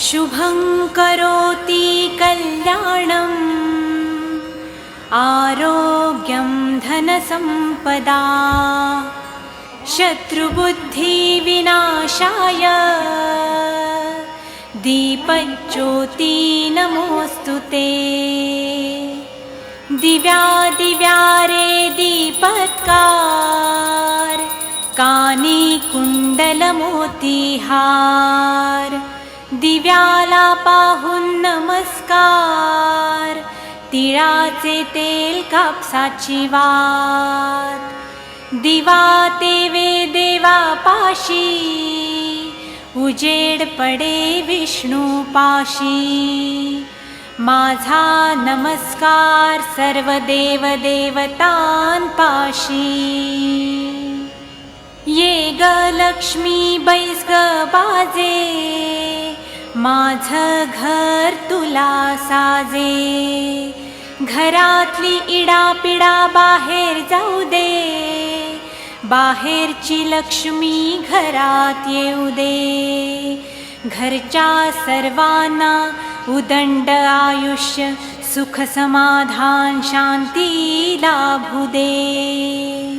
शुभं करोति कल्याणम् आरोग्यं धनसम्पदा शत्रुबुद्धिविनाशाय दीपज्योति नमोऽस्तु ते। दिव्यादिव्यारे दीपत्कार कानी कुंडलमोतीहार दिव्याला पाहून नमस्कार तिळाचे तेल कापसाची वात दिवा तेवे देवापाशी उजेड पडे विष्णू पाशी माझा नमस्कार सर्व देव देवतांपाशी ये ग लक्ष्मी बैस ग बाजे माझं घर तुला साजे घरातली इडापिडा बाहेर जाऊ दे बाहेरची लक्ष्मी घरात येऊ दे घरच्या सर्वांना उदंड आयुष्य सुख समाधान शांती लाभू दे।